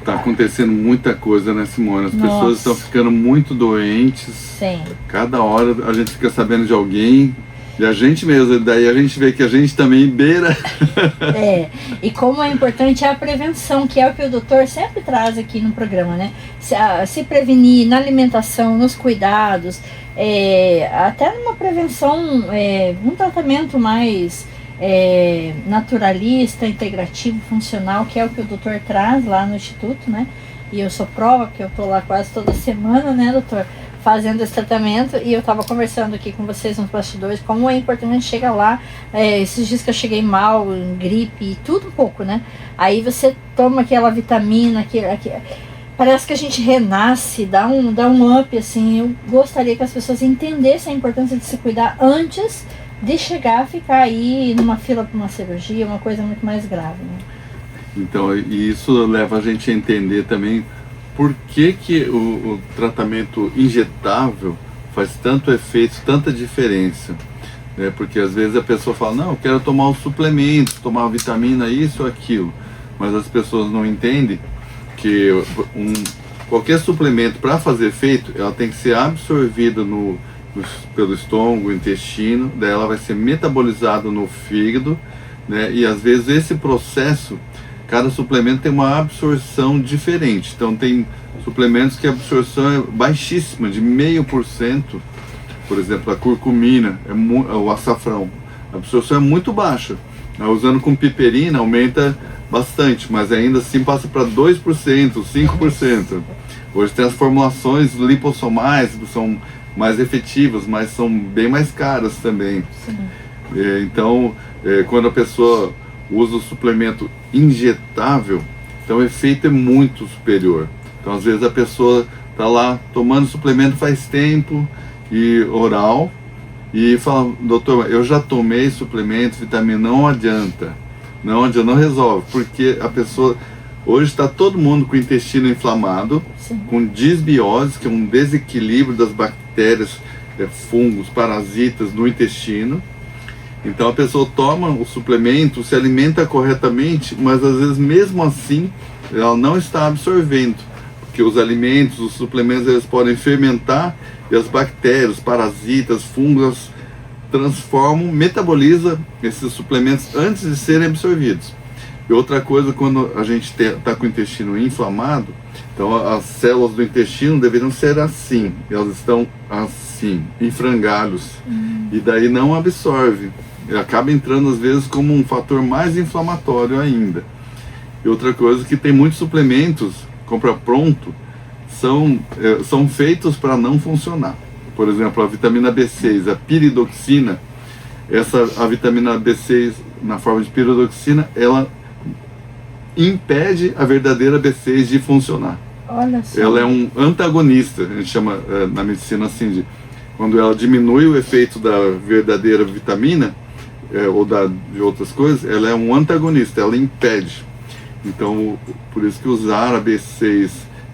Tá acontecendo muita coisa, né, Simone? As pessoas estão ficando muito doentes. Sim. Cada hora a gente fica sabendo de alguém. E a gente mesmo, daí a gente vê que a gente também beira. E como é importante a prevenção, que é o que o doutor sempre traz aqui no programa, né? Se prevenir na alimentação, nos cuidados, até numa prevenção, um tratamento mais naturalista, integrativo, funcional, que é o que o doutor traz lá no Instituto, né? E eu sou prova, que eu tô lá quase toda semana, né, doutor? Fazendo esse tratamento, e eu tava conversando aqui com vocês nos bastidores, como é importante chegar lá, esses dias que eu cheguei mal, gripe, tudo um pouco, né? Aí você toma aquela vitamina, parece que a gente renasce, dá um up, assim. Eu gostaria que as pessoas entendessem a importância de se cuidar antes de chegar a ficar aí numa fila para uma cirurgia, uma coisa muito mais grave, né? Então, e isso leva a gente a entender também por que o tratamento injetável faz tanto efeito, tanta diferença, né? Porque às vezes a pessoa fala, não, eu quero tomar um suplemento, tomar uma vitamina, isso ou aquilo, mas as pessoas não entendem que qualquer suplemento, para fazer efeito, ela tem que ser absorvida pelo estômago, intestino, daí ela vai ser metabolizada no fígado, né? E às vezes esse processo, cada suplemento tem uma absorção diferente. Então tem suplementos que a absorção é baixíssima, de 0,5%. Por exemplo, a curcumina, o açafrão. A absorção é muito baixa. Usando com piperina aumenta bastante, mas ainda assim passa para 2%, 5%. Hoje tem as formulações lipossomais, que são mais efetivas, mas são bem mais caras também. Então, quando a pessoa usa o suplemento injetável, então o efeito é muito superior. Então às vezes a pessoa está lá tomando suplemento faz tempo, e oral, e fala, doutor, eu já tomei suplemento, vitamina, não adianta, não resolve, porque a pessoa, hoje está todo mundo com o intestino inflamado, com disbiose, que é um desequilíbrio das bactérias, fungos, parasitas no intestino. Então a pessoa toma o suplemento, se alimenta corretamente, mas às vezes mesmo assim ela não está absorvendo, porque os alimentos, os suplementos, eles podem fermentar e as bactérias, os parasitas, fungos transformam, metabolizam esses suplementos antes de serem absorvidos. E outra coisa, quando a gente está com o intestino inflamado, então as células do intestino deveriam ser assim, elas estão assim, em frangalhos, e daí não absorve. Acaba entrando às vezes como um fator mais inflamatório ainda. E outra coisa, que tem muitos suplementos, compra pronto, são feitos para não funcionar. Por exemplo, a vitamina B6, a piridoxina, a vitamina B6 na forma de piridoxina, ela impede a verdadeira B6 de funcionar. Olha só. Ela é um antagonista, a gente chama na medicina assim, quando ela diminui o efeito da verdadeira vitamina, ou de outras coisas, ela é um antagonista, ela impede. Então, por isso que usar a B6,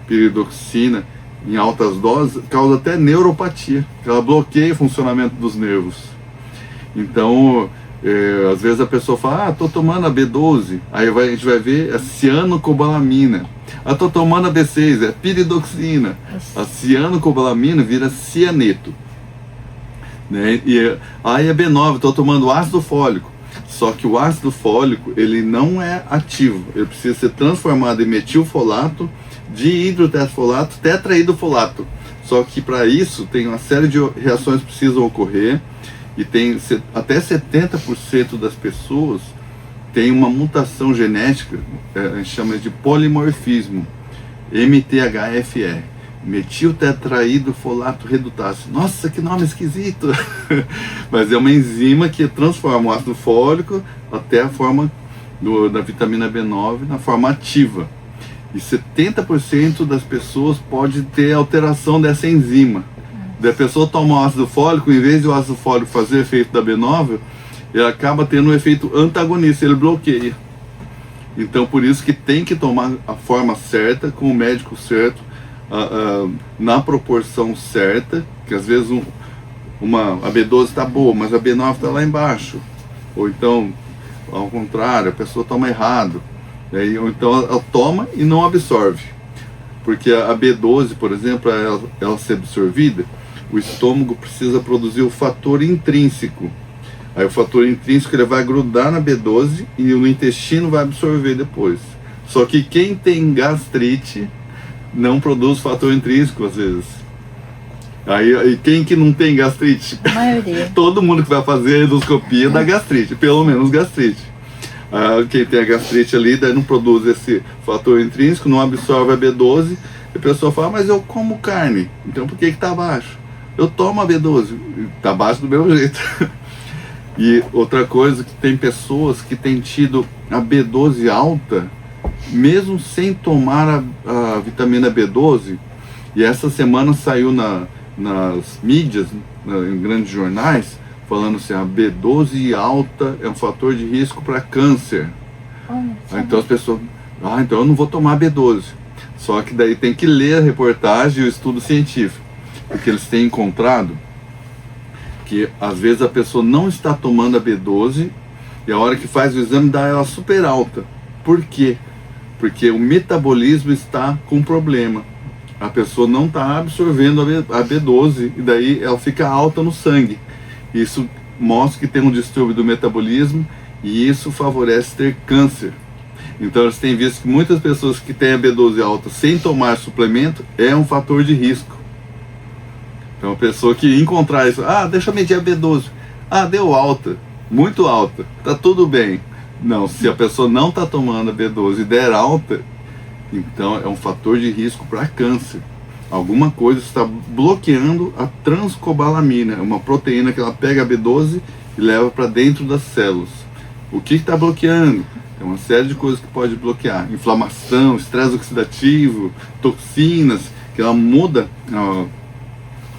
piridoxina, em altas doses, causa até neuropatia, ela bloqueia o funcionamento dos nervos. Então, às vezes a pessoa fala, estou tomando a B12, aí a gente vai ver a cianocobalamina. Estou tomando a B6, é piridoxina. A cianocobalamina vira cianeto. Né? E aí a B9, estou tomando ácido fólico. Só que o ácido fólico, ele não é ativo, ele precisa ser transformado em metilfolato, dihidrotetrafolato, tetraidrofolato. Só que para isso tem uma série de reações que precisam ocorrer, e tem até 70% das pessoas tem uma mutação genética, a gente chama de polimorfismo, MTHFR, metiltetraidrofolato redutase. Nossa, que nome esquisito! Mas é uma enzima que transforma o ácido fólico até a forma da vitamina B9 na forma ativa. E 70% das pessoas pode ter alteração dessa enzima. Da pessoa toma o ácido fólico, em vez de o ácido fólico fazer o efeito da B9, ele acaba tendo um efeito antagonista, ele bloqueia. Então por isso que tem que tomar a forma certa, com o médico certo, na proporção certa, que às vezes a B12 está boa, mas a B9 está lá embaixo. Ou então, ao contrário, a pessoa toma errado. Então ela toma e não absorve. Porque a B12, por exemplo, ela ser absorvida, o estômago precisa produzir o fator intrínseco. Aí o fator intrínseco ele vai grudar na B12 e o intestino vai absorver depois. Só que quem tem gastrite não produz fator intrínseco às vezes. Aí quem que não tem gastrite? A maioria. Todo mundo que vai fazer endoscopia dá gastrite, pelo menos gastrite. Quem tem a gastrite ali, daí não produz esse fator intrínseco, não absorve a B12. E a pessoa fala, mas eu como carne, então por que está baixo? Eu tomo a B12, está baixo do mesmo jeito. E outra coisa, que tem pessoas que têm tido a B12 alta, mesmo sem tomar a vitamina B12, e essa semana saiu nas mídias, em grandes jornais, falando assim, a B12 alta é um fator de risco para câncer. Então as pessoas, então eu não vou tomar B12. Só que daí tem que ler a reportagem e o estudo científico, porque eles têm encontrado que às vezes a pessoa não está tomando a B12 e a hora que faz o exame dá ela super alta. Por quê? Porque o metabolismo está com problema. A pessoa não está absorvendo a B12 e daí ela fica alta no sangue. Isso mostra que tem um distúrbio do metabolismo e isso favorece ter câncer. Então eles têm visto que muitas pessoas que têm a B12 alta sem tomar suplemento é um fator de risco. Então a pessoa que encontrar isso, deixa eu medir a B12, deu alta, muito alta, tá tudo bem. Não, se a pessoa não está tomando a B12 e der alta, então é um fator de risco para câncer. Alguma coisa está bloqueando a transcobalamina, uma proteína que ela pega a B12 e leva para dentro das células. O que está bloqueando? Tem uma série de coisas que pode bloquear. Inflamação, estresse oxidativo, toxinas, que ela muda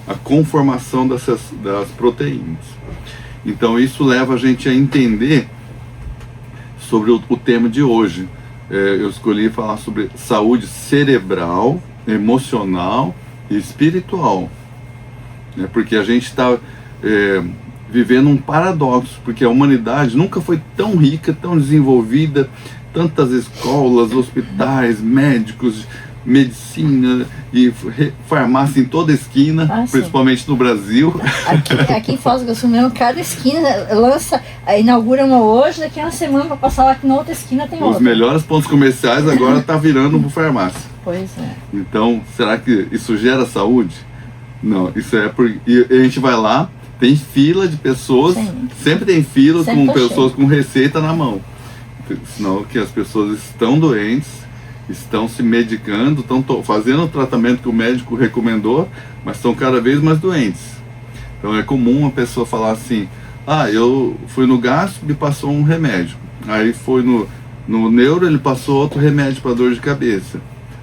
a conformação das proteínas. Então isso leva a gente a entender sobre o tema de hoje. Eu escolhi falar sobre saúde cerebral, emocional e espiritual, porque a gente está vivendo um paradoxo, porque a humanidade nunca foi tão rica, tão desenvolvida, tantas escolas, hospitais, médicos, medicina e farmácia em toda esquina, principalmente no Brasil. Aqui em Foz do Iguaçu mesmo, cada esquina inaugura uma hoje, daqui a uma semana para passar lá que na outra esquina tem outra. Os melhores pontos comerciais agora tá virando farmácia. Pois é. Então, será que isso gera saúde? Não, isso é porque a gente vai lá, tem fila de pessoas, sempre tem fila com pessoas com receita na mão. Senão que as pessoas estão doentes, estão se medicando, estão fazendo o tratamento que o médico recomendou, mas estão cada vez mais doentes. Então é comum a pessoa falar assim, eu fui no gastro, me passou um remédio. Aí foi no neuro, ele passou outro remédio para dor de cabeça.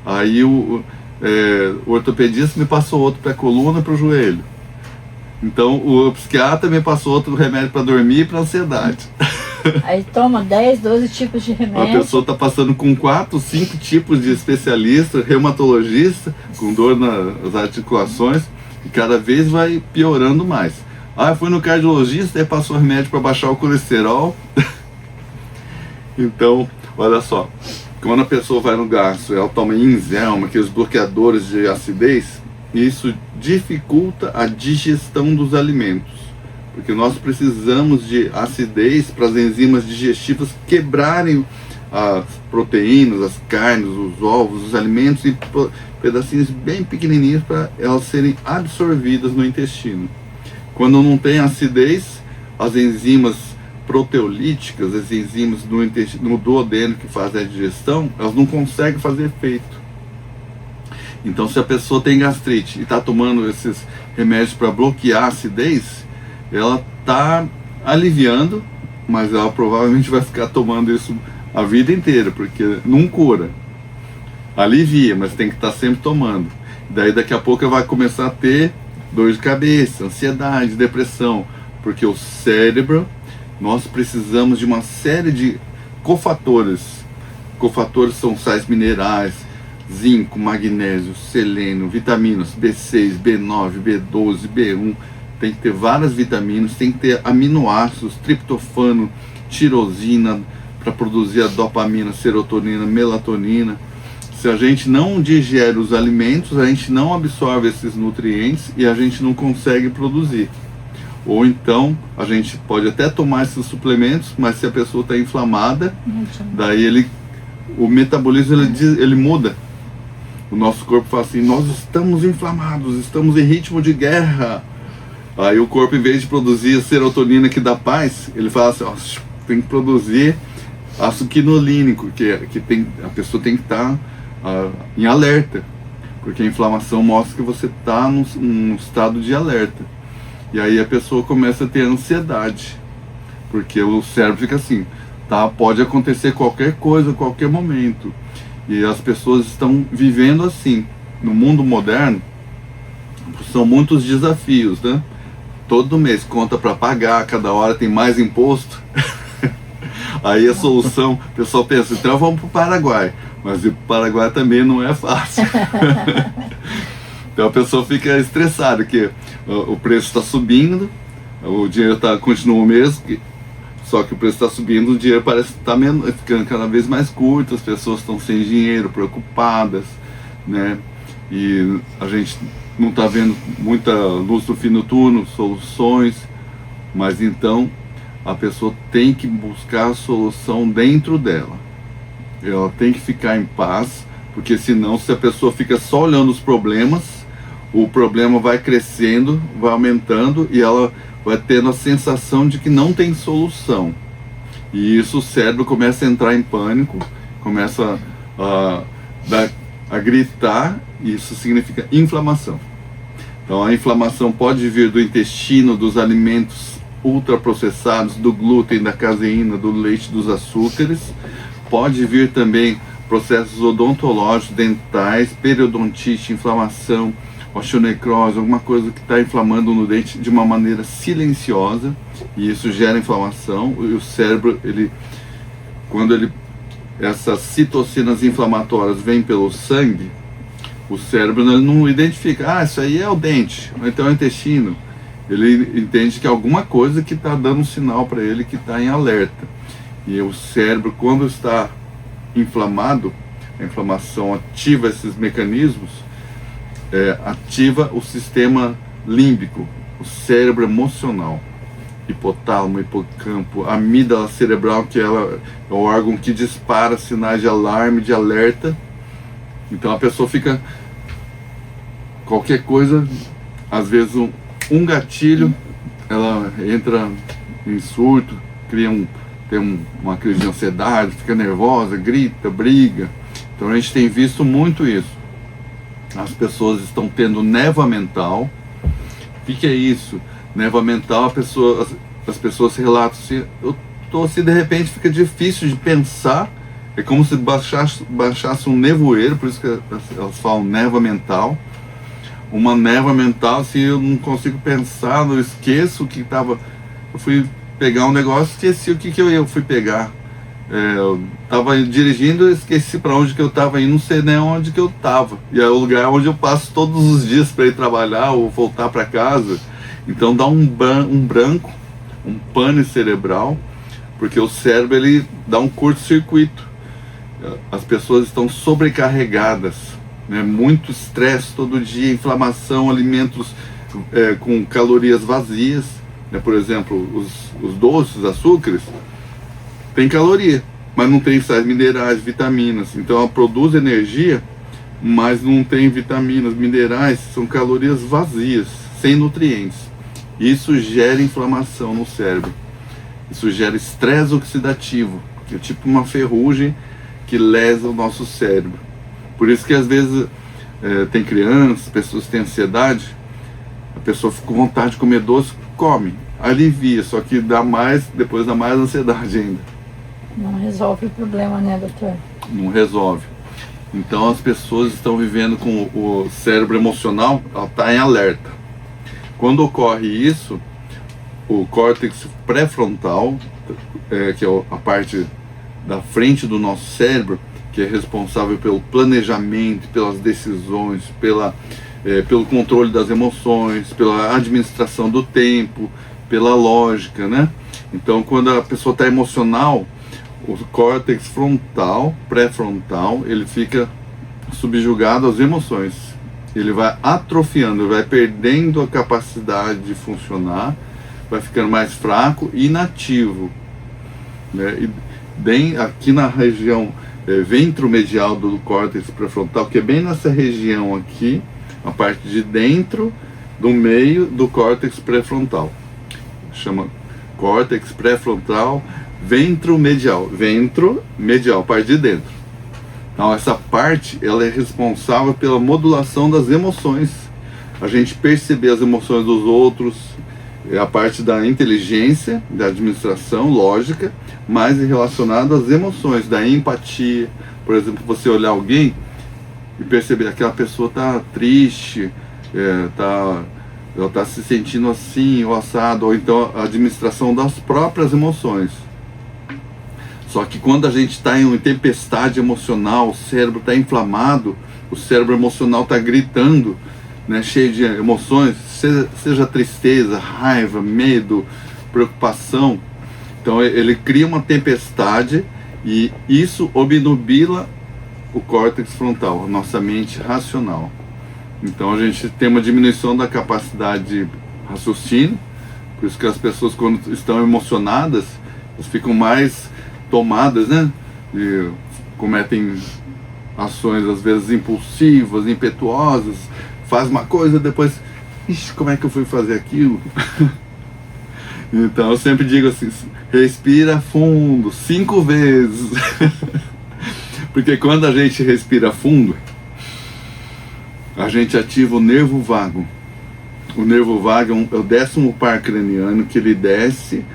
Aí o ortopedista me passou outro para a coluna e para o joelho. Então o psiquiatra me passou outro remédio para dormir e para ansiedade. Aí toma 10, 12 tipos de remédio. A pessoa está passando com 4, 5 tipos de especialista, reumatologista, com dor nas articulações, e cada vez vai piorando mais. Eu fui no cardiologista e passou remédio para baixar o colesterol. Então, olha só, quando a pessoa vai no gastro, ela toma Inzelma, aqueles bloqueadores de acidez, isso dificulta a digestão dos alimentos. Porque nós precisamos de acidez para as enzimas digestivas quebrarem as proteínas, as carnes, os ovos, os alimentos em pedacinhos bem pequenininhos para elas serem absorvidas no intestino. Quando não tem acidez, as enzimas proteolíticas, as enzimas no duodeno que fazem a digestão, elas não conseguem fazer efeito. Então, se a pessoa tem gastrite e está tomando esses remédios para bloquear a acidez, ela está aliviando, mas ela provavelmente vai ficar tomando isso a vida inteira, porque não cura. Alivia, mas tem que estar sempre tomando. Daí daqui a pouco ela vai começar a ter dor de cabeça, ansiedade, depressão, porque o cérebro, nós precisamos de uma série de cofatores. Cofatores são sais minerais, zinco, magnésio, selênio, vitaminas B6, B9, B12, B1. Tem que ter várias vitaminas, tem que ter aminoácidos, triptofano, tirosina, para produzir a dopamina, serotonina, melatonina. Se a gente não digere os alimentos, a gente não absorve esses nutrientes e a gente não consegue produzir. Ou então, a gente pode até tomar esses suplementos, mas se a pessoa está inflamada, daí o metabolismo ele muda. O nosso corpo fala assim, nós estamos inflamados, estamos em ritmo de guerra. Aí o corpo, em vez de produzir a serotonina que dá paz, ele fala assim, ó, tem que produzir ácido quinolínico, que a pessoa tem que estar em alerta, porque a inflamação mostra que você está num estado de alerta. E aí a pessoa começa a ter ansiedade, porque o cérebro fica assim, tá? Pode acontecer qualquer coisa, a qualquer momento. E as pessoas estão vivendo assim. No mundo moderno, são muitos desafios, né? Todo mês conta para pagar, cada hora tem mais imposto. Aí a solução, o pessoal pensa, então vamos para o Paraguai. Mas o Paraguai também não é fácil. Então a pessoa fica estressada, que o preço está subindo, o dinheiro continua o mesmo, só que o preço está subindo, o dinheiro parece que está ficando cada vez mais curto, as pessoas estão sem dinheiro, preocupadas, né? E a gente não está vendo muita luz no fim do túnel, soluções, mas então a pessoa tem que buscar a solução dentro dela. Ela tem que ficar em paz, porque senão, se a pessoa fica só olhando os problemas, o problema vai crescendo, vai aumentando e ela vai tendo a sensação de que não tem solução. E isso, o cérebro começa a entrar em pânico, começa a gritar, e isso significa inflamação. Então a inflamação pode vir do intestino, dos alimentos ultraprocessados, do glúten, da caseína, do leite, dos açúcares. Pode vir também processos odontológicos, dentais, periodontite, inflamação, osteonecrose, alguma coisa que está inflamando no dente de uma maneira silenciosa, e isso gera inflamação. E o cérebro, quando essas citocinas inflamatórias vêm pelo sangue, o cérebro não identifica, isso aí é o dente, ou então é o intestino. Ele entende que é alguma coisa que está dando um sinal para ele que está em alerta. E o cérebro, quando está inflamado, a inflamação ativa esses mecanismos, ativa o sistema límbico, o cérebro emocional, hipotálamo, hipocampo, a amígdala cerebral, que é o órgão que dispara sinais de alarme, de alerta. Então a pessoa fica, qualquer coisa, às vezes um gatilho, ela entra em surto, tem uma crise de ansiedade, fica nervosa, grita, briga. Então a gente tem visto muito isso. As pessoas estão tendo névoa mental. O que é isso? Névoa mental, as pessoas relatam assim, eu tô assim, de repente fica difícil de pensar, é como se baixasse um nevoeiro, por isso que elas falam névoa mental. Uma névoa mental, assim, eu não consigo pensar, eu esqueço o que estava. Eu fui pegar um negócio, esqueci o que eu fui pegar. Eu estava dirigindo, esqueci para onde que eu estava indo, não sei nem onde que eu estava. E é o lugar onde eu passo todos os dias para ir trabalhar ou voltar para casa. Então dá um branco, um pane cerebral, porque o cérebro ele dá um curto-circuito. As pessoas estão sobrecarregadas, né? Muito estresse todo dia, inflamação, alimentos com calorias vazias, né? Por exemplo, os doces, açúcares, tem caloria, mas não tem sais minerais, vitaminas. Então ela produz energia, mas não tem vitaminas, minerais, são calorias vazias, sem nutrientes. Isso gera inflamação no cérebro. Isso gera estresse oxidativo, que é tipo uma ferrugem que lesa o nosso cérebro. Por isso que às vezes tem crianças, pessoas que têm ansiedade, a pessoa fica com vontade de comer doce, come, alivia, só que depois dá mais ansiedade ainda. Não resolve o problema, né, doutor? Não resolve. Então as pessoas estão vivendo com o cérebro emocional, ela está em alerta. Quando ocorre isso, o córtex pré-frontal, que é a parte da frente do nosso cérebro, que é responsável pelo planejamento, pelas decisões, pelo controle das emoções, pela administração do tempo, pela lógica, né? Então quando a pessoa está emocional, o córtex frontal, pré-frontal, ele fica subjugado às emoções. Ele vai atrofiando, ele vai perdendo a capacidade de funcionar, vai ficando mais fraco e inativo, né? E bem aqui na região ventromedial do córtex pré-frontal, que é bem nessa região aqui, a parte de dentro do meio do córtex pré-frontal. Chama córtex pré-frontal ventromedial. Ventromedial, parte de dentro. Então essa parte, ela é responsável pela modulação das emoções. A gente perceber as emoções dos outros, é a parte da inteligência, da administração, lógica, mais relacionada às emoções, da empatia. Por exemplo, você olhar alguém e perceber que aquela pessoa está triste, ela está se sentindo assim, ou assado, ou então a administração das próprias emoções. Só que quando a gente está em uma tempestade emocional, o cérebro está inflamado, o cérebro emocional está gritando, né, cheio de emoções, seja tristeza, raiva, medo, preocupação. Então ele cria uma tempestade e isso obnubila o córtex frontal, a nossa mente racional. Então a gente tem uma diminuição da capacidade de raciocínio, por isso que as pessoas, quando estão emocionadas, elas ficam mais tomadas, né? E cometem ações às vezes impulsivas, impetuosas, faz uma coisa, depois, ixi, como é que eu fui fazer aquilo? Então eu sempre digo assim, respira fundo 5 vezes. Porque quando a gente respira fundo, a gente ativa o nervo vago. O nervo vago é o 10º par craniano, que ele desce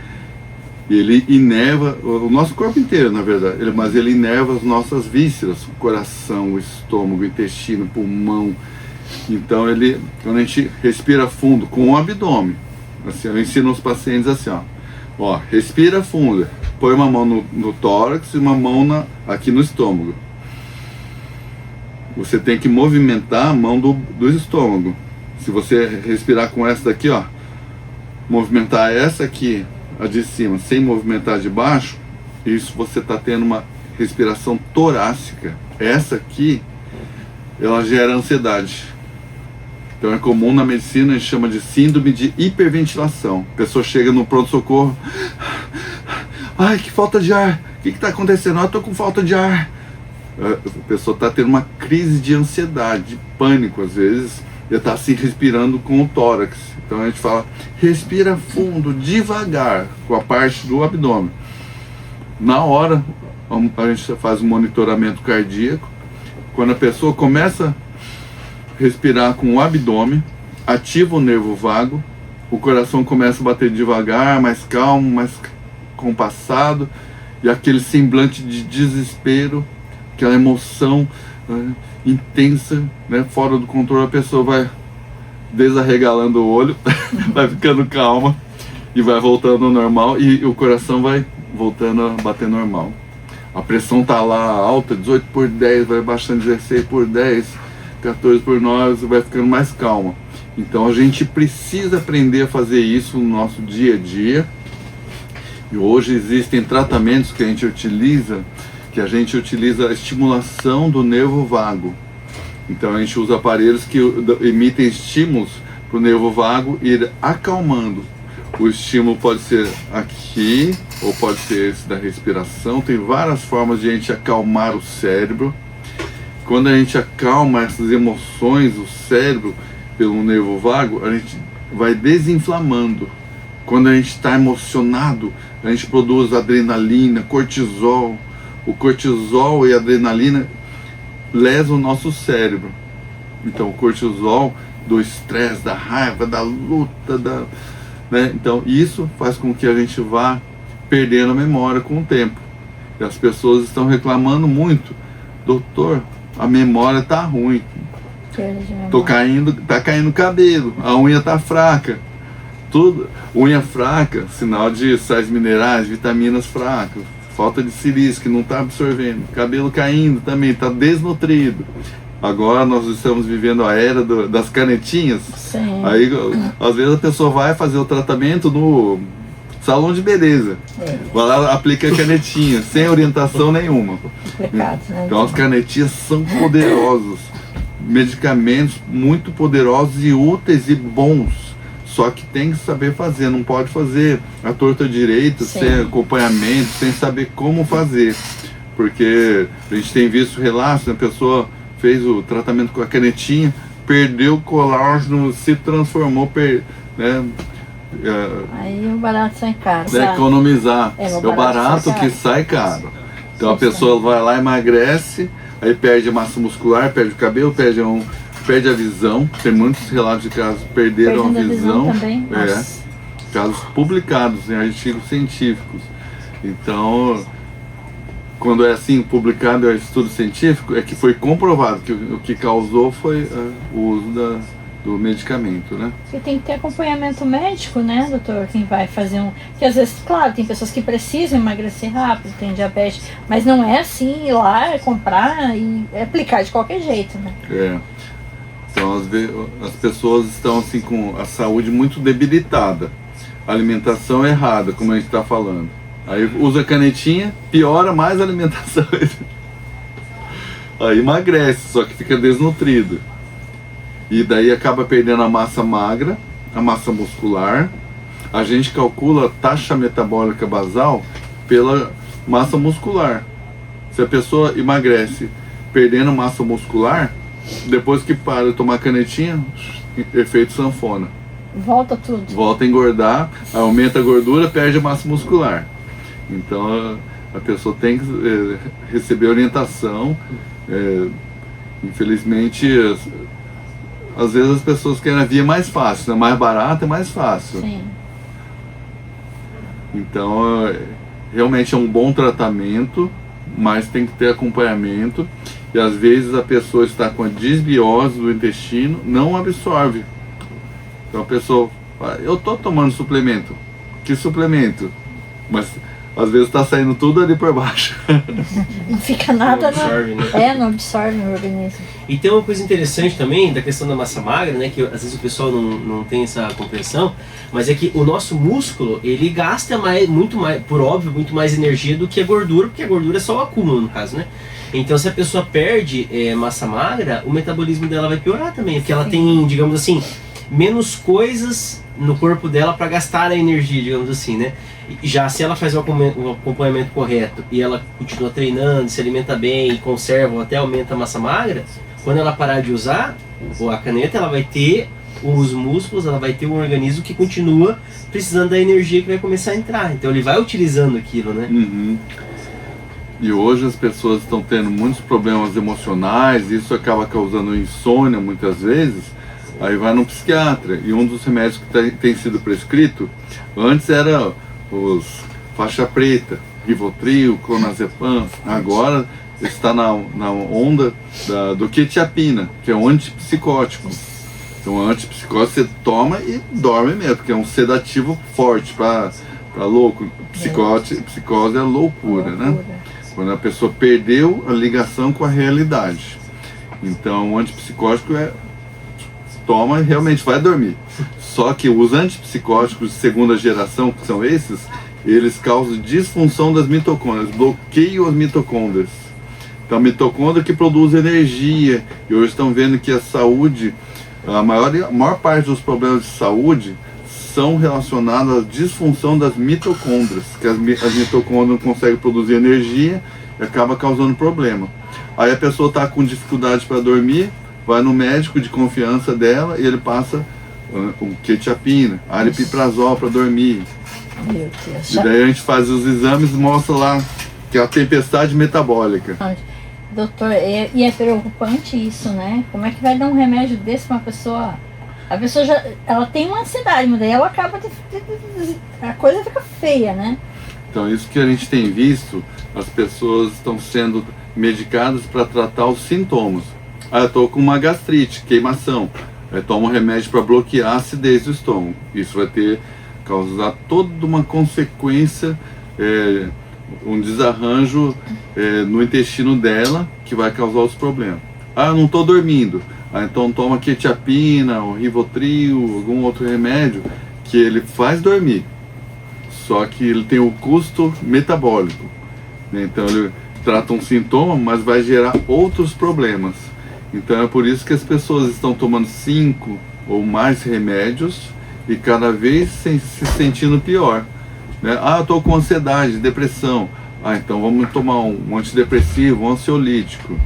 e ele inerva o nosso corpo inteiro, na verdade. Mas ele inerva as nossas vísceras, o coração, o estômago, o intestino, o pulmão. Então quando a gente respira fundo com o abdômen, assim, eu ensino aos pacientes assim, ó, respira fundo, põe uma mão no tórax e uma mão aqui no estômago. Você tem que movimentar a mão do estômago. Se você respirar com essa daqui, ó, movimentar essa aqui, a de cima, sem movimentar de baixo, isso você está tendo uma respiração torácica. Essa aqui, ela gera ansiedade. Então é comum na medicina, a gente chama de síndrome de hiperventilação. A pessoa chega no pronto-socorro, ai, que falta de ar, o que está acontecendo? Eu estou com falta de ar. A pessoa está tendo uma crise de ansiedade, de pânico às vezes, e está assim respirando com o tórax. Então a gente fala, respira fundo, devagar, com a parte do abdômen. Na hora, a gente faz um monitoramento cardíaco. Quando a pessoa começa respirar com o abdômen, ativa o nervo vago, o coração começa a bater devagar, mais calmo, mais compassado, e aquele semblante de desespero, aquela emoção intensa, né, fora do controle, a pessoa vai desarregalando o olho, vai ficando calma e vai voltando ao normal, e o coração vai voltando a bater normal. A pressão tá lá alta, 18/10, vai baixando 16/10, 14/9, vai ficando mais calma. Então a gente precisa aprender a fazer isso no nosso dia a dia. E hoje existem tratamentos que a gente utiliza a estimulação do nervo vago. Então a gente usa aparelhos que emitem estímulos para o nervo vago ir acalmando. O estímulo pode ser aqui, ou pode ser esse da respiração. Tem várias formas de a gente acalmar o cérebro. Quando a gente acalma essas emoções, o cérebro, pelo nervo vago, a gente vai desinflamando. Quando a gente está emocionado, a gente produz adrenalina, cortisol. O cortisol e a adrenalina lesam o nosso cérebro. Então o cortisol do estresse, da raiva, da luta, né? Então isso faz com que a gente vá perdendo a memória com o tempo. E as pessoas estão reclamando muito, doutor, a memória tá ruim, tá caindo cabelo, a unha tá fraca, tudo, unha fraca, sinal de sais minerais, vitaminas fracas, falta de silício que não está absorvendo, cabelo caindo também, está desnutrido. Agora nós estamos vivendo a era das canetinhas. Sim. Aí às vezes a pessoa vai fazer o tratamento no salão de beleza. Vai lá, aplica a canetinha, sem orientação nenhuma. Complicado, né? Então as canetinhas são poderosas, medicamentos muito poderosos e úteis e bons. Só que tem que saber fazer, não pode fazer a torta direita, sem acompanhamento, sem saber como fazer. Porque a gente tem visto relatos, a pessoa fez o tratamento com a canetinha, perdeu o colágeno, se transformou, né? Aí o barato sai caro. Economizar. É o barato que sai caro. Então a pessoa vai lá, emagrece, aí perde a massa muscular, perde o cabelo, perde a visão. Tem muitos relatos de casos que perderam a visão. Também. Casos publicados em artigos científicos. Então, quando é assim, publicado em estudo científico, é que foi comprovado que o que causou foi o uso do medicamento, né? E tem que ter acompanhamento médico, né, doutor? Quem vai fazer Porque às vezes, claro, tem pessoas que precisam emagrecer rápido, tem diabetes, mas não é assim ir lá, comprar e aplicar de qualquer jeito, né? Então, às vezes, as pessoas estão assim com a saúde muito debilitada, alimentação errada, como a gente está falando. Aí usa canetinha, piora mais a alimentação. Aí emagrece, só que fica desnutrido. E daí acaba perdendo a massa magra, a massa muscular. A gente calcula a taxa metabólica basal pela massa muscular. Se a pessoa emagrece perdendo massa muscular, depois que para de tomar canetinha, efeito sanfona. Volta tudo. Volta a engordar, aumenta a gordura, perde a massa muscular. Então a pessoa tem que receber orientação. Infelizmente, às vezes as pessoas querem a via mais fácil, né? Mais barata é mais fácil. Sim. Então, realmente é um bom tratamento, mas tem que ter acompanhamento. E às vezes a pessoa está com a desbiose do intestino, não absorve. Então a pessoa fala, eu estou tomando suplemento. Que suplemento? Mas às vezes está saindo tudo ali por baixo. Não fica nada, não absorve, né? Não absorve no organismo. E tem uma coisa interessante também da questão da massa magra, né? Que às vezes o pessoal não tem essa compreensão, mas é que o nosso músculo, ele gasta muito mais, por óbvio, muito mais energia do que a gordura, porque a gordura é só o acúmulo, no caso, né? Então, se a pessoa perde massa magra, o metabolismo dela vai piorar também, porque ela tem, digamos assim, menos coisas no corpo dela para gastar a energia, digamos assim, né? Já se ela faz o acompanhamento correto e ela continua treinando, se alimenta bem e conserva ou até aumenta a massa magra, quando ela parar de usar a caneta, ela vai ter os músculos, ela vai ter um organismo que continua precisando da energia que vai começar a entrar. Então ele vai utilizando aquilo, né? Uhum. E hoje as pessoas estão tendo muitos problemas emocionais, isso acaba causando insônia muitas vezes. Aí vai no psiquiatra, e um dos remédios que tem sido prescrito, antes era os faixa preta, Rivotril, Clonazepam, agora está na onda do quetiapina, que é um antipsicótico. Então o antipsicótico você toma e dorme mesmo, porque é um sedativo forte para louco. Psicose é loucura, né? Quando a pessoa perdeu a ligação com a realidade. Então o antipsicótico toma e realmente vai dormir. Só que os antipsicóticos de segunda geração, que são esses, eles causam disfunção das mitocôndrias, bloqueiam as mitocôndrias. Então a mitocôndria que produz energia, e hoje estão vendo que a saúde, a maior parte dos problemas de saúde são relacionados à disfunção das mitocôndrias, que as mitocôndrias não conseguem produzir energia e acaba causando problema. Aí a pessoa está com dificuldade para dormir, vai no médico de confiança dela e ele passa com quetiapina, aripiprazol para dormir. Meu Deus. E daí a gente faz os exames e mostra lá que é a tempestade metabólica. Doutor, e é preocupante isso, né? Como é que vai dar um remédio desse para uma pessoa? A pessoa ela tem uma ansiedade, mas daí ela acaba a coisa fica feia, né? Então isso que a gente tem visto, as pessoas estão sendo medicadas para tratar os sintomas. Eu estou com uma gastrite, queimação. Eu tomo um remédio para bloquear a acidez do estômago. Isso vai causar toda uma consequência, um desarranjo no intestino dela, que vai causar os problemas. Eu não estou dormindo. Então toma quetiapina, ou Rivotril, algum outro remédio, que ele faz dormir. Só que ele tem o custo metabólico, né? Então ele trata um sintoma, mas vai gerar outros problemas. Então é por isso que as pessoas estão tomando 5 ou mais remédios e cada vez se sentindo pior, né? Ah, eu estou com ansiedade, depressão. Ah, então vamos tomar um antidepressivo, um ansiolítico.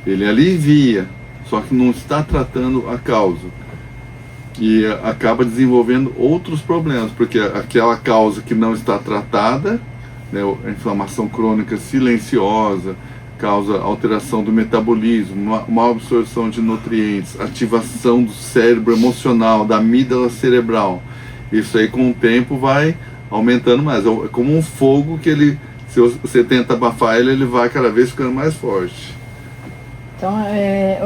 Ele alivia, só que não está tratando a causa. E acaba desenvolvendo outros problemas, porque aquela causa que não está tratada, né, a inflamação crônica silenciosa, causa alteração do metabolismo, má absorção de nutrientes, ativação do cérebro emocional, da amígdala cerebral. Isso aí com o tempo vai aumentando mais. É como um fogo que ele, se você tenta abafar ele, ele vai cada vez ficando mais forte. Então,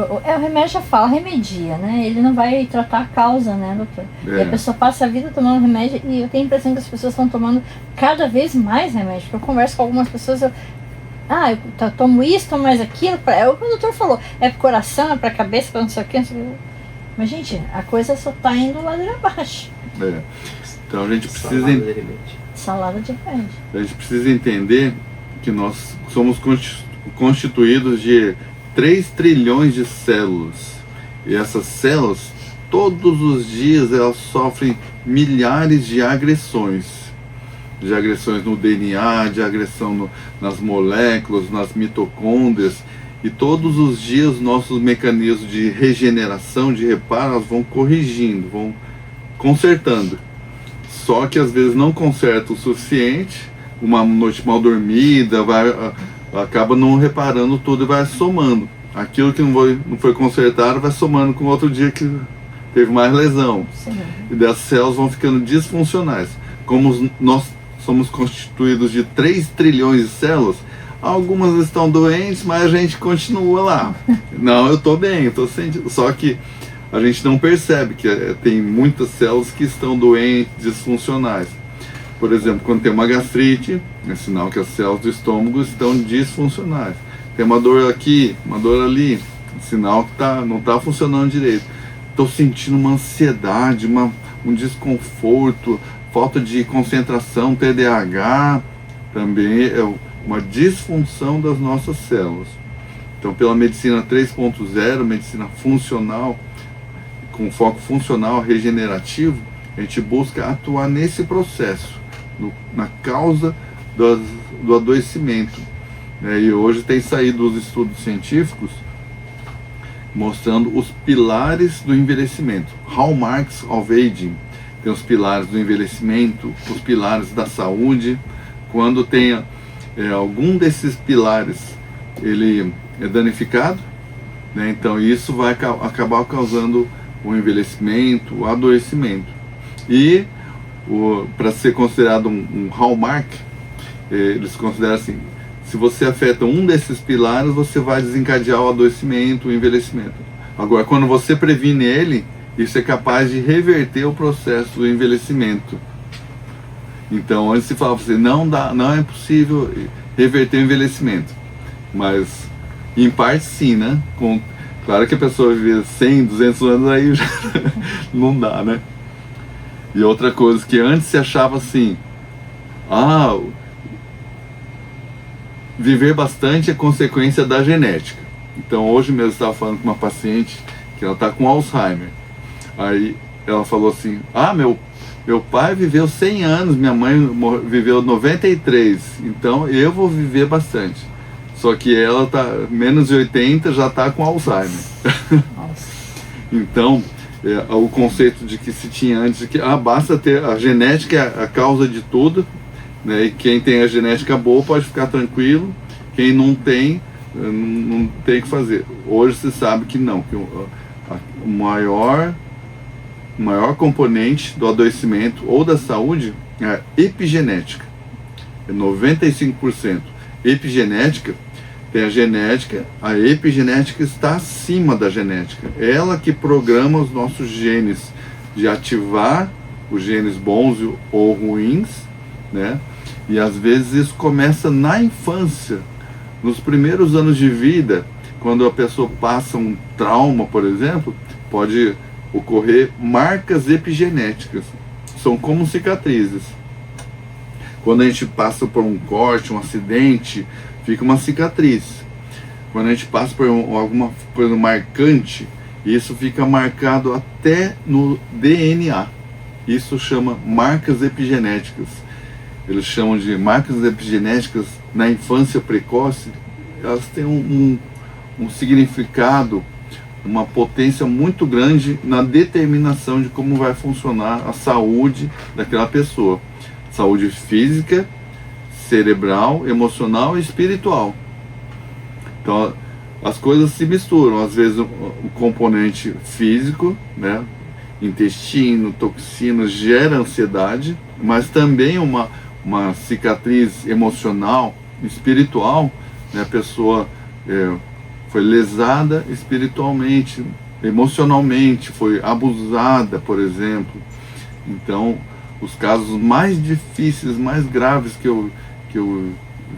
o remédio já fala, remedia, né? Ele não vai tratar a causa, né, doutor? E a pessoa passa a vida tomando remédio e eu tenho a impressão que as pessoas estão tomando cada vez mais remédio. Porque eu converso com algumas pessoas, eu tomo isso, tomo mais aquilo. É o que o doutor falou, é pro coração, é pra cabeça, pra não sei o que. Mas, gente, a coisa só tá indo ladeira abaixo. Então a gente precisa... Salada de remédio. A gente precisa entender que nós somos constituídos de 3 trilhões de células. E essas células, todos os dias, elas sofrem milhares de agressões. De agressões no DNA, de agressão nas moléculas, nas mitocôndrias. E todos os dias, nossos mecanismos de regeneração, de reparo, elas vão corrigindo, vão consertando. Só que às vezes não conserta o suficiente, uma noite mal dormida, acaba não reparando tudo e vai somando. Aquilo que não foi consertado vai somando com outro dia que teve mais lesão. Sim. E das células vão ficando disfuncionais. Como nós somos constituídos de 3 trilhões de células, algumas estão doentes, mas a gente continua lá. Não, eu estou bem, eu estou sentindo. Só que a gente não percebe que tem muitas células que estão doentes, disfuncionais. Por exemplo, quando tem uma gastrite, é sinal que as células do estômago estão disfuncionais. Tem uma dor aqui, uma dor ali, sinal que não está funcionando direito. Estou sentindo uma ansiedade, um desconforto, falta de concentração, TDAH, também é uma disfunção das nossas células. Então, pela medicina 3.0, medicina funcional, com foco funcional, regenerativo, a gente busca atuar nesse processo, na causa do adoecimento. E hoje tem saído os estudos científicos mostrando os pilares do envelhecimento, hallmarks of aging. Tem os pilares do envelhecimento, os pilares da saúde. Quando tem algum desses pilares ele é danificado, né, então isso vai acabar causando o envelhecimento, o adoecimento. E para ser considerado um hallmark, eles consideram assim: se você afeta um desses pilares, você vai desencadear o adoecimento, o envelhecimento. Agora, quando você previne ele, isso é capaz de reverter o processo do envelhecimento. Então, antes se falava assim, não é possível reverter o envelhecimento. Mas, em parte sim, né? Claro que a pessoa viver 100, 200 anos, aí já não dá, né? E outra coisa, que antes se achava assim, viver bastante é consequência da genética. Então hoje mesmo eu estava falando com uma paciente que ela está com Alzheimer. Aí ela falou assim, meu pai viveu 100 anos, minha mãe viveu 93, então eu vou viver bastante. Só que ela tá menos de 80, já está com Alzheimer. Então, o conceito de que se tinha antes, de que basta ter a genética, é a causa de tudo, né? E quem tem a genética boa pode ficar tranquilo, quem não tem, não tem o que fazer. Hoje se sabe que não, que o maior componente do adoecimento ou da saúde é a epigenética, é 95%. Epigenética, tem a genética, a epigenética está acima da genética, ela que programa os nossos genes, de ativar os genes bons ou ruins, né? E às vezes isso começa na infância, nos primeiros anos de vida, quando a pessoa passa um trauma, por exemplo, pode ocorrer marcas epigenéticas, são como cicatrizes. Quando a gente passa por um corte, um acidente, fica uma cicatriz. Quando a gente passa por alguma coisa marcante, isso fica marcado até no DNA. Isso chama marcas epigenéticas. Eles chamam de marcas epigenéticas na infância precoce. Elas têm um significado, uma potência muito grande na determinação de como vai funcionar a saúde daquela pessoa. Saúde física, cerebral, emocional e espiritual. Então, as coisas se misturam. Às vezes o componente físico, né, intestino, toxinas, gera ansiedade, mas também uma cicatriz emocional, espiritual, né, a pessoa foi lesada espiritualmente, emocionalmente, foi abusada, por exemplo. Então, os casos mais difíceis, mais graves que eu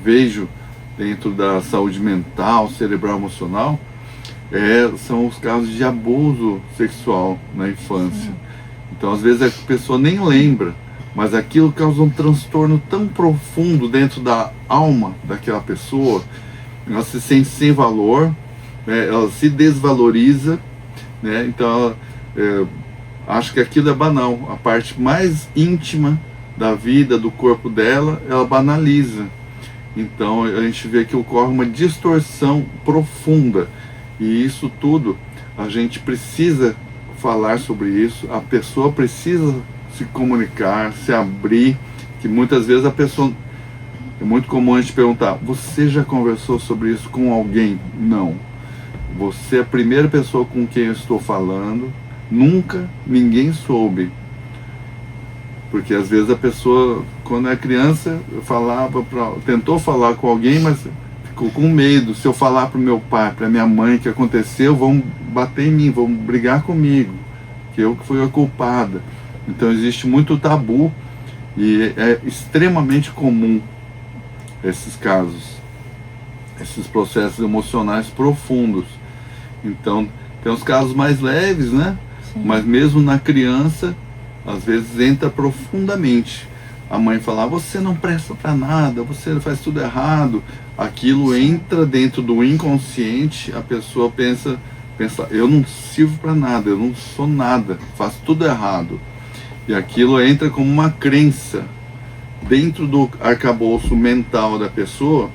vejo dentro da saúde mental, cerebral, emocional, são os casos de abuso sexual na infância. Então, às vezes a pessoa nem lembra, mas aquilo causa um transtorno tão profundo dentro da alma daquela pessoa. Ela se sente sem valor, né? Ela se desvaloriza, né? Então ela acha que aquilo é banal. A parte mais íntima da vida, do corpo dela, ela banaliza. Então a gente vê que ocorre uma distorção profunda. E isso tudo, a gente precisa falar sobre isso, a pessoa precisa se comunicar, se abrir, que muitas vezes a pessoa... É muito comum a gente perguntar, você já conversou sobre isso com alguém? Não. Você é a primeira pessoa com quem eu estou falando, nunca ninguém soube. Porque às vezes a pessoa, quando é criança, tentou falar com alguém, mas ficou com medo. Se eu falar para o meu pai, para minha mãe o que aconteceu, vão bater em mim, vão brigar comigo, que eu que fui a culpada. Então existe muito tabu e é extremamente comum esses casos, esses processos emocionais profundos. Então tem os casos mais leves, né? Sim. Mas mesmo na criança, às vezes entra profundamente. A mãe fala, você não presta para nada, você faz tudo errado. Aquilo entra dentro do inconsciente, a pessoa pensa, eu não sirvo para nada, eu não sou nada, faço tudo errado. E aquilo entra como uma crença. Dentro do arcabouço mental da pessoa,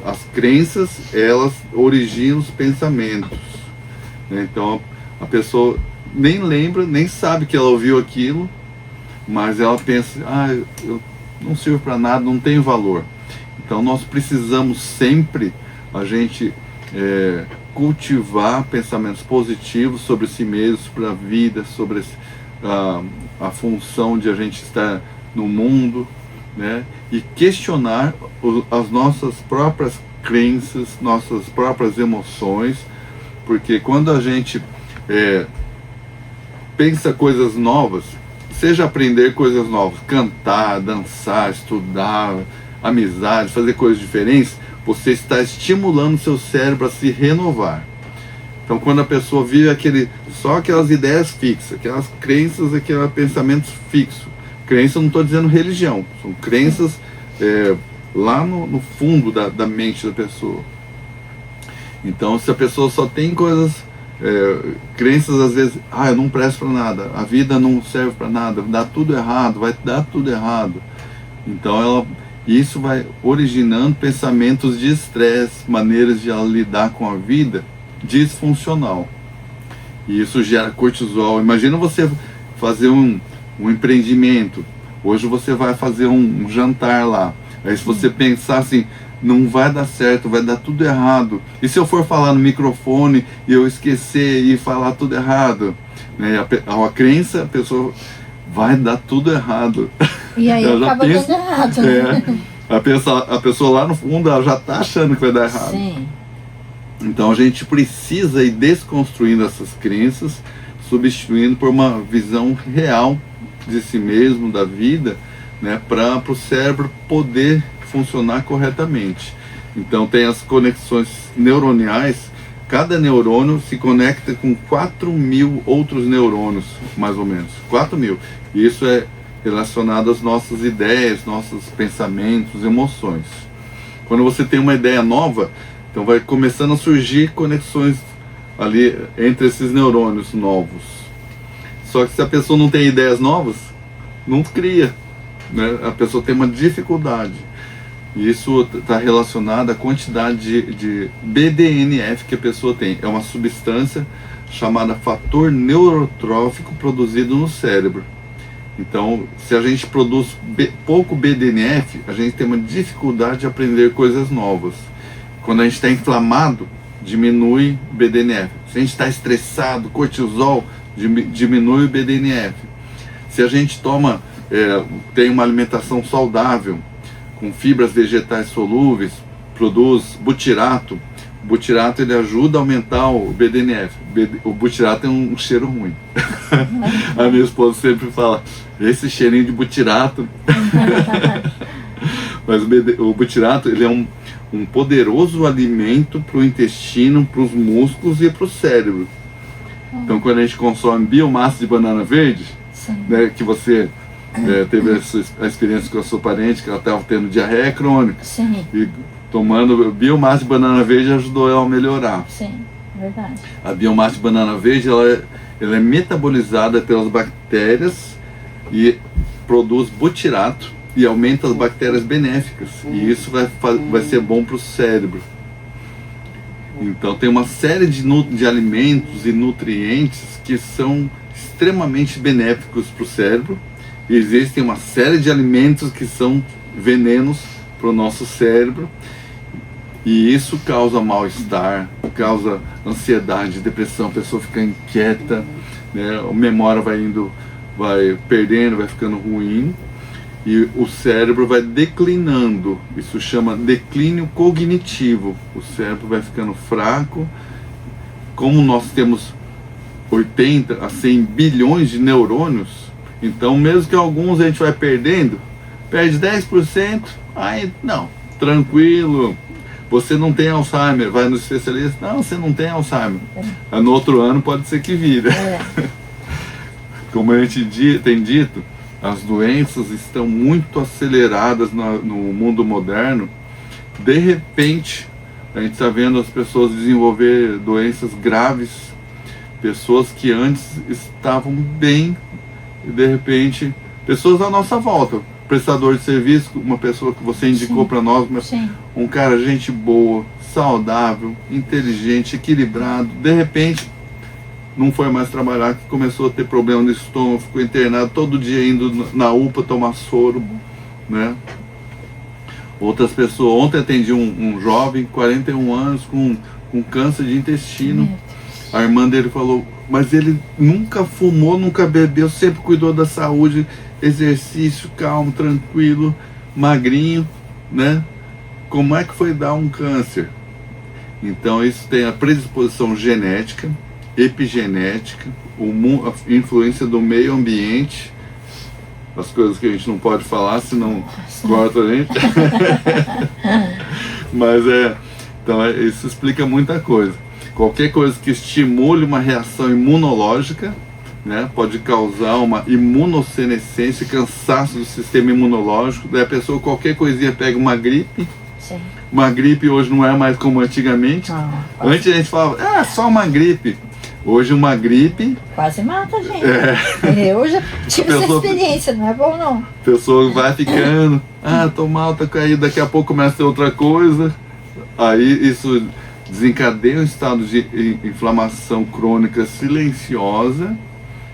as crenças, elas originam os pensamentos. Então a pessoa nem lembra, nem sabe que ela ouviu aquilo, mas ela pensa, eu não sirvo para nada, não tenho valor. Então nós precisamos sempre, a gente cultivar pensamentos positivos sobre si mesmo, sobre a vida, sobre a função de a gente estar no mundo, né? E questionar as nossas próprias crenças, nossas próprias emoções, porque quando a gente pensa coisas novas, seja aprender coisas novas, cantar, dançar, estudar, amizade, fazer coisas diferentes, você está estimulando seu cérebro a se renovar. Então quando a pessoa vive só aquelas ideias fixas, aquelas crenças, aqueles pensamentos fixos, crença, não estou dizendo religião, são crenças lá no fundo da mente da pessoa. Então se a pessoa só tem coisas, crenças às vezes, eu não presto para nada, a vida não serve para nada, dá tudo errado, vai dar tudo errado. Então isso vai originando pensamentos de estresse, maneiras de ela lidar com a vida disfuncional. E isso gera cortisol. Imagina você fazer um empreendimento. Hoje você vai fazer um jantar lá. Aí se você pensar assim, não vai dar certo, vai dar tudo errado. E se eu for falar no microfone e eu esquecer e falar tudo errado? Né? A crença, a pessoa vai dar tudo errado. E aí acaba dando errado, né? A pessoa lá no fundo, ela já está achando que vai dar errado. Sim. Então a gente precisa ir desconstruindo essas crenças, substituindo por uma visão real de si mesmo, da vida, né, para o cérebro poder funcionar corretamente. Então tem as conexões neuroniais, cada neurônio se conecta com 4.000 outros neurônios, mais ou menos, 4.000. E isso é relacionado às nossas ideias, nossos pensamentos, emoções. Quando você tem uma ideia nova, então vai começando a surgir conexões ali entre esses neurônios novos. Só que se a pessoa não tem ideias novas, não cria, né? A pessoa tem uma dificuldade. E isso está relacionado à quantidade de BDNF que a pessoa tem. É uma substância chamada fator neurotrófico produzido no cérebro. Então, se a gente produz pouco BDNF, a gente tem uma dificuldade de aprender coisas novas. Quando a gente está inflamado, diminui o BDNF. Se a gente está estressado, cortisol, diminui o BDNF. Se a gente tem uma alimentação saudável, com fibras vegetais solúveis, produz butirato. O butirato ele ajuda a aumentar o BDNF. O butirato é um cheiro ruim. A minha esposa sempre fala, esse cheirinho de butirato. Mas o butirato ele é um poderoso alimento para o intestino, para os músculos e para o cérebro. Então quando a gente consome biomassa de banana verde, né, que você teve a experiência com a sua parente, que ela estava tendo diarreia crônica. Sim. E tomando biomassa de banana verde ajudou ela a melhorar. Sim, verdade. A biomassa de banana verde ela é metabolizada pelas bactérias e produz butirato e aumenta as bactérias benéficas. E isso vai ser bom para o cérebro. Então tem uma série de alimentos e nutrientes que são extremamente benéficos para o cérebro. E existem uma série de alimentos que são venenos para o nosso cérebro. E isso causa mal-estar, causa ansiedade, depressão, a pessoa fica inquieta, né? A memória vai perdendo, vai ficando ruim. E o cérebro vai declinando, isso chama declínio cognitivo. O cérebro vai ficando fraco. Como nós temos 80 a 100 bilhões de neurônios, então mesmo que alguns a gente vai perde 10%, aí não, tranquilo, você não tem Alzheimer, vai no especialista, não, você não tem Alzheimer. No outro ano pode ser que vira. Como a gente tem dito, as doenças estão muito aceleradas no mundo moderno. De repente, a gente está vendo as pessoas desenvolver doenças graves, pessoas que antes estavam bem, e de repente, pessoas à nossa volta, prestador de serviço, uma pessoa que você indicou para nós, mas um cara, gente boa, saudável, inteligente, equilibrado, de repente não foi mais trabalhar, que começou a ter problema no estômago, ficou internado todo dia indo na UPA tomar soro, né? Outras pessoas, ontem atendi um jovem, 41 anos, com câncer de intestino. A irmã dele falou, mas ele nunca fumou, nunca bebeu, sempre cuidou da saúde, exercício, calmo, tranquilo, magrinho, né? Como é que foi dar um câncer? Então isso tem a predisposição genética, epigenética, a influência do meio ambiente, as coisas que a gente não pode falar, senão corta a gente. Mas então isso explica muita coisa. Qualquer coisa que estimule uma reação imunológica, né, pode causar uma imunossenescência, cansaço do sistema imunológico. Daí a pessoa, qualquer coisinha, pega uma gripe. Sim. Uma gripe hoje não é mais como antigamente. Antes a gente falava, só uma gripe. Hoje uma gripe quase mata a gente. Eu já tive essa experiência, não é bom não. A pessoa vai ficando, tô mal, tá caído, daqui a pouco começa a ter outra coisa. Aí isso desencadeia um estado de inflamação crônica silenciosa,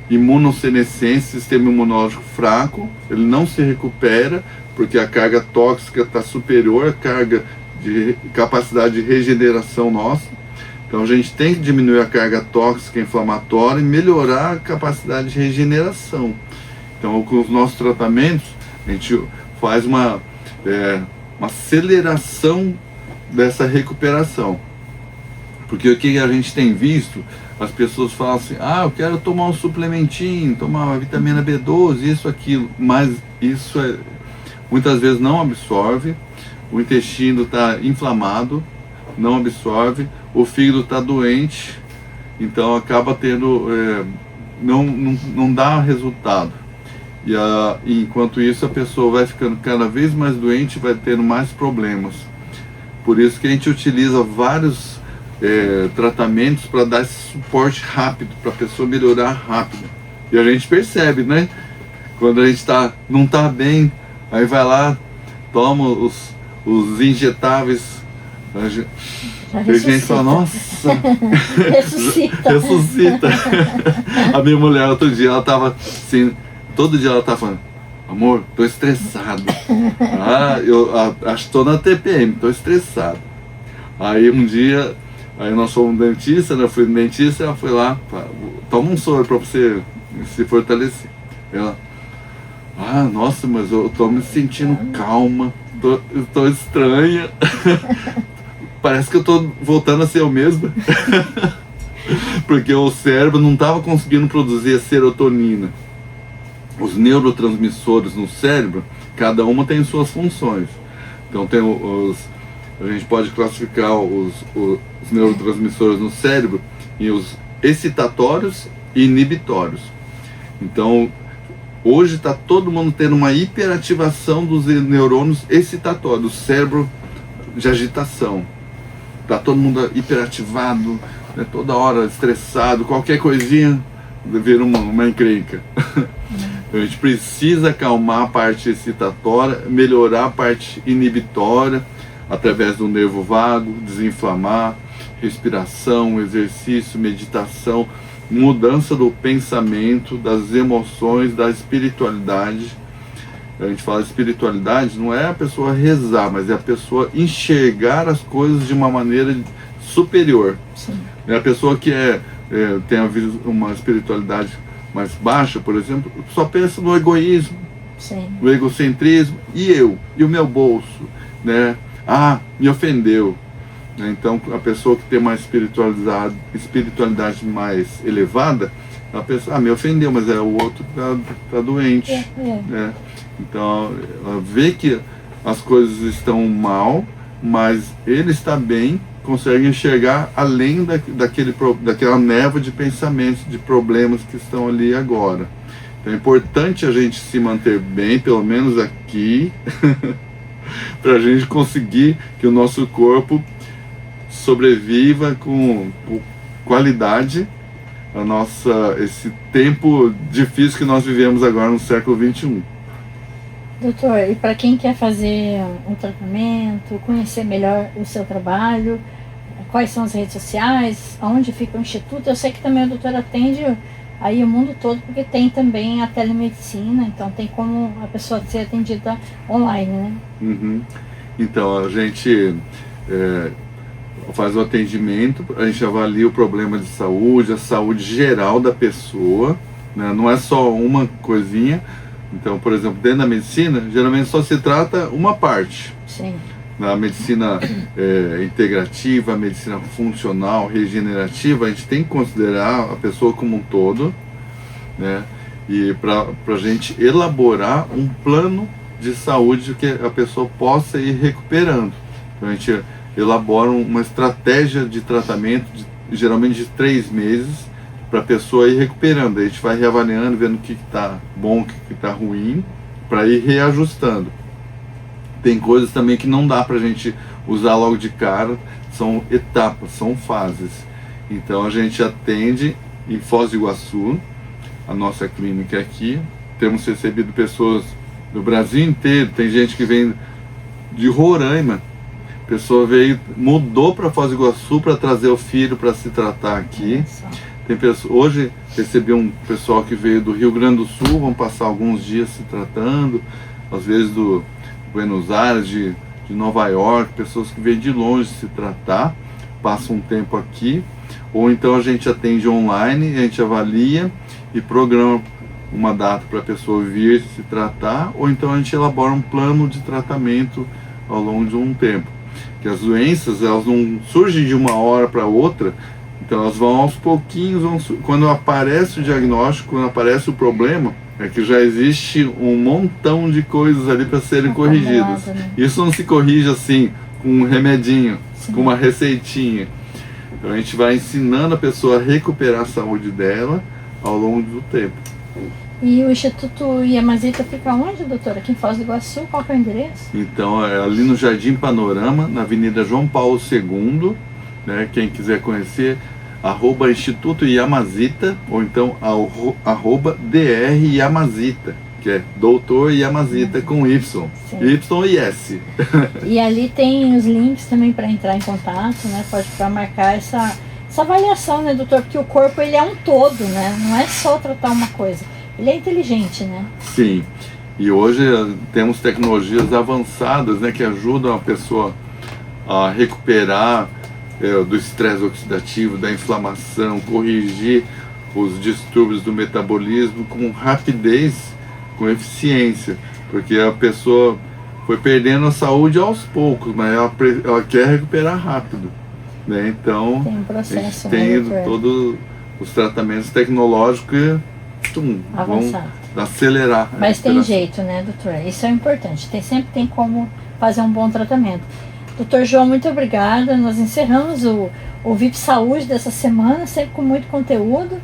imunossenescência, sistema imunológico fraco, ele não se recupera, porque a carga tóxica está superior à carga de capacidade de regeneração nossa. Então a gente tem que diminuir a carga tóxica inflamatória e melhorar a capacidade de regeneração. Então com os nossos tratamentos, a gente faz uma aceleração dessa recuperação. Porque o que a gente tem visto, as pessoas falam assim, eu quero tomar um suplementinho, tomar uma vitamina B12, isso, aquilo, mas isso muitas vezes não absorve, o intestino está inflamado, não absorve, o fígado está doente, então acaba tendo, não dá resultado. E enquanto isso a pessoa vai ficando cada vez mais doente, vai tendo mais problemas. Por isso que a gente utiliza vários tratamentos para dar esse suporte rápido, para a pessoa melhorar rápido. E a gente percebe, né? Quando a gente não está bem, aí vai lá, toma os injetáveis. A gente fala, nossa, ressuscita. A minha mulher outro dia, ela estava assim, todo dia ela estava falando, amor, tô estressado. Eu acho que tô na TPM, tô estressado. Aí um dia, aí nós fomos no dentista, né? Eu fui no dentista, ela foi lá, toma um soro pra você se fortalecer. Ela, nossa, mas eu tô me sentindo calma, eu tô estranha. Parece que eu tô voltando a ser eu mesma. Porque o cérebro não estava conseguindo produzir a serotonina. Os neurotransmissores no cérebro, cada uma tem suas funções. Então tem a gente pode classificar os neurotransmissores no cérebro em os excitatórios e inibitórios. Então hoje está todo mundo tendo uma hiperativação dos neurônios excitatórios, do cérebro de agitação. Está todo mundo hiperativado, né, toda hora estressado, qualquer coisinha vira uma encrenca. A gente precisa acalmar a parte excitatória, melhorar a parte inibitória, através do nervo vago, desinflamar, respiração, exercício, meditação, mudança do pensamento, das emoções, da espiritualidade. A gente fala espiritualidade, não é a pessoa rezar, mas é a pessoa enxergar as coisas de uma maneira superior. Sim. É a pessoa que tem uma espiritualidade mais baixa, por exemplo, só pensa no egoísmo, Sim. no egocentrismo, e o meu bolso, né? Me ofendeu. Então a pessoa que tem uma espiritualidade mais elevada, ela pensa, me ofendeu, mas o outro tá doente. Né? Então ela vê que as coisas estão mal, mas ele está bem, consegue enxergar além daquela névoa de pensamentos, de problemas que estão ali agora. Então é importante a gente se manter bem, pelo menos aqui, para a gente conseguir que o nosso corpo sobreviva com qualidade esse tempo difícil que nós vivemos agora no século XXI. Doutor, e para quem quer fazer um tratamento, conhecer melhor o seu trabalho, quais são as redes sociais, onde fica o Instituto? Eu sei que também o doutor atende aí o mundo todo, porque tem também a telemedicina, então tem como a pessoa ser atendida online, né? Uhum. Então, a gente faz o atendimento, a gente avalia o problema de saúde, a saúde geral da pessoa, né? Não é só uma coisinha. Então, por exemplo, dentro da medicina, geralmente só se trata uma parte. Sim. Na medicina integrativa, a medicina funcional, regenerativa, a gente tem que considerar a pessoa como um todo, né? E para a gente elaborar um plano de saúde que a pessoa possa ir recuperando. Então a gente elabora uma estratégia de tratamento, geralmente de 3 meses, para a pessoa ir recuperando. A gente vai reavaliando, vendo o que está bom, o que está ruim, para ir reajustando. Tem coisas também que não dá para a gente usar logo de cara, são etapas, são fases. Então a gente atende em Foz do Iguaçu, a nossa clínica aqui. Temos recebido pessoas do Brasil inteiro, tem gente que vem de Roraima. A pessoa mudou para Foz do Iguaçu para trazer o filho para se tratar aqui. Tem hoje recebi um pessoal que veio do Rio Grande do Sul, vão passar alguns dias se tratando, às vezes do Buenos Aires, de Nova York, pessoas que vêm de longe se tratar, passam um tempo aqui, ou então a gente atende online, a gente avalia e programa uma data para a pessoa vir se tratar, ou então a gente elabora um plano de tratamento ao longo de um tempo. Que as doenças, elas não surgem de uma hora para outra, então elas vão aos pouquinhos, quando aparece o diagnóstico, quando aparece o problema, é que já existe um montão de coisas ali para serem corrigidas. Né? Isso não se corrige assim, com um remedinho, sim, com uma receitinha. Então a gente vai ensinando a pessoa a recuperar a saúde dela ao longo do tempo. E o Instituto Yamazita fica onde, doutora? Aqui em Foz do Iguaçu, qual que é o endereço? Então, é ali no Jardim Panorama, na Avenida João Paulo II, né? Quem quiser conhecer, @Instituto Yamazita, ou então @Dr. Yamazita, que é Doutor Yamazita com Y. Sim. Y e S. E ali tem os links também para entrar em contato, né? Pode para marcar essa avaliação, né, doutor? Porque o corpo ele é um todo, né? Não é só tratar uma coisa. Ele é inteligente, né? Sim. E hoje temos tecnologias avançadas, né, que ajudam a pessoa a recuperar do estresse oxidativo, da inflamação, corrigir os distúrbios do metabolismo com rapidez, com eficiência, porque a pessoa foi perdendo a saúde aos poucos, mas ela quer recuperar rápido, né? Então tem um a processo, gente tem né, todos os tratamentos tecnológicos que vão acelerar. Mas tem jeito, né, doutor? Isso é importante. Sempre tem como fazer um bom tratamento. Doutor João, muito obrigada. Nós encerramos o VIP Saúde dessa semana, sempre com muito conteúdo.